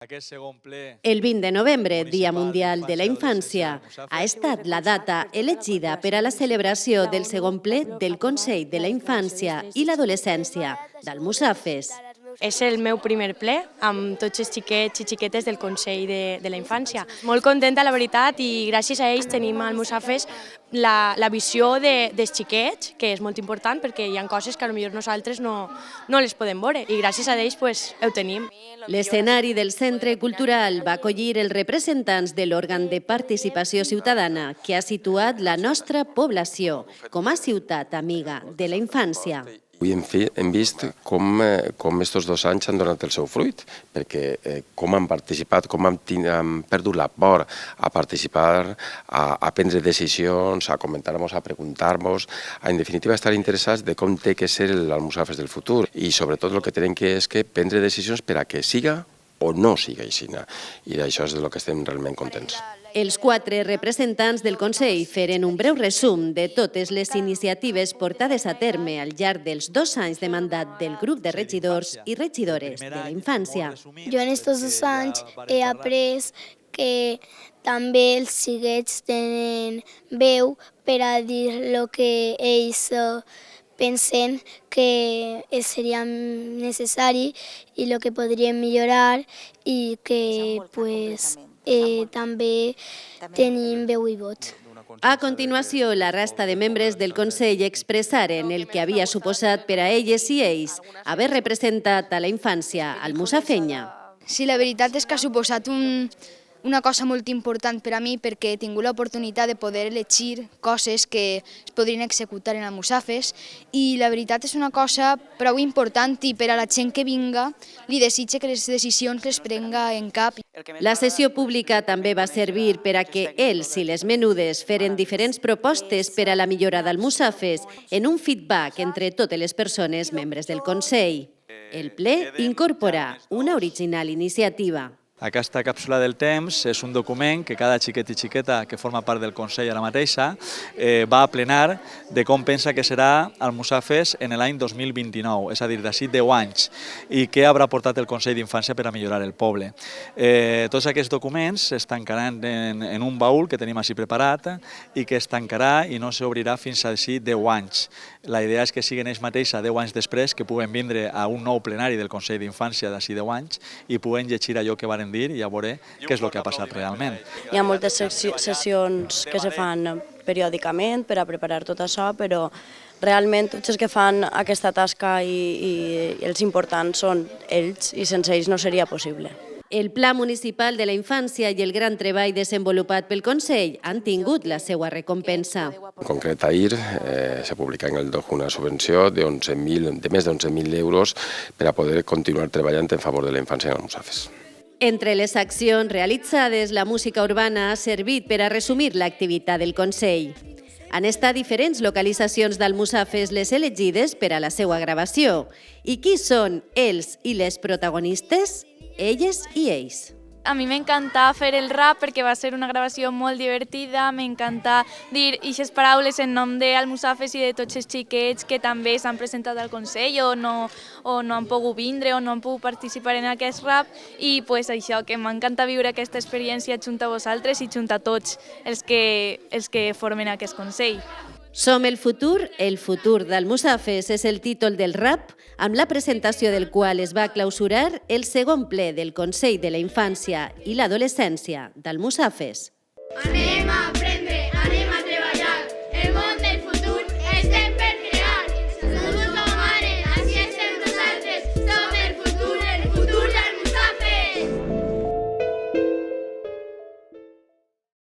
El 20 de novembre, Dia Mundial de la Infància, ha estat la data elegida per a la celebració del segon ple del Consell de la Infància i l'Adolescència d'Almussafes. És el meu primer ple amb tots els xiquets i xiquetes del Consell de la Infància. Molt contenta, la veritat, i gràcies a ells tenim a Almussafes la visió dels xiquets, que és molt important perquè hi ha coses que potser nosaltres no les podem veure i gràcies a ells ho tenim. L'escenari del Centre Cultural va acollir els representants de l'òrgan de participació ciutadana que ha situat la nostra població com a ciutat amiga de la infància. Avui hem vist com aquests 2 anys han donat el seu fruit, perquè com han participat, com han perdut la por a participar, a prendre decisions, a comentar-nos, a preguntar-nos, en definitiva estar interessats de com té que ser l'Almussafes del futur i sobretot el que tenen que és que prendre decisions per a que siga o no siga així. I d'això és del que estem realment contents. Els 4 representants del Consell feren un breu resum de totes les iniciatives portades a terme al llarg dels 2 anys de mandat del grup de regidors i regidores de la infància. Jo en aquests 2 anys he après que també els xiquets tenen veu per a dir el que ells pensen que seria necessari i el que podrien millorar i que també tenim veu i vot. A continuació, la resta de membres del Consell expressaren el que havia suposat per a elles i ells haver representat a la infància almussafenya. Sí, la veritat és que ha suposat una cosa molt important per a mi perquè he tingut l'oportunitat de poder elegir coses que es podrien executar en Almussafes i la veritat és una cosa prou important i per a la gent que vinga li desitge que les decisions les prenga en cap. La sessió pública també va servir per a que ells i les menudes feren diferents propostes per a la millora d'Almussafes en un feedback entre totes les persones membres del Consell. El ple incorpora una original iniciativa. Aquesta càpsula del temps és un document que cada xiquet i xiqueta que forma part del Consell ara mateixa va a plenar de com pensa que serà Almussafes en l'any 2029, és a dir, d'ací 10 anys, i què haurà portat el Consell d'Infància per a millorar el poble. Tots aquests documents es tancaran en un baúl que tenim així preparat i que es tancarà i no s'obrirà fins a d'ací 10 anys. La idea és que siguin ells mateixos 10 anys després que puguen vindre a un nou plenari del Consell d'Infància d'ací 10 anys i puguen llegir allò que varen dir i ja veure què és el que ha passat realment. Hi ha moltes sessions que se fan periòdicament per a preparar tot això, però realment tots els que fan aquesta tasca i els importants són ells i sense ells no seria possible. El Pla Municipal de la Infància i el gran treball desenvolupat pel Consell han tingut la seva recompensa. En concret, ahir s'ha publicat en el DOC una subvenció de més de 11.000 euros per a poder continuar treballant en favor de la infància en Almussafes. Entre les accions realitzades, la música urbana ha servit per a resumir l'activitat del Consell. Han estat diferents localitzacions d'Almussafes les elegides per a la seva gravació. I qui són ells i les protagonistes? Elles i ells. A mi m'encanta fer el rap perquè va ser una gravació molt divertida, m'encanta dir aquestes paraules en nom d'Almussafes i de tots els xiquets que també s'han presentat al Consell o no han pogut vindre o no han pogut participar en aquest rap i això, que m'encanta viure aquesta experiència junt a vosaltres i junt a tots els que formen aquest Consell. Som el futur d'Almussafes és el títol del rap, amb la presentació del qual es va clausurar el segon ple del Consell de la Infància i l'Adolescència d'Almussafes. Anem a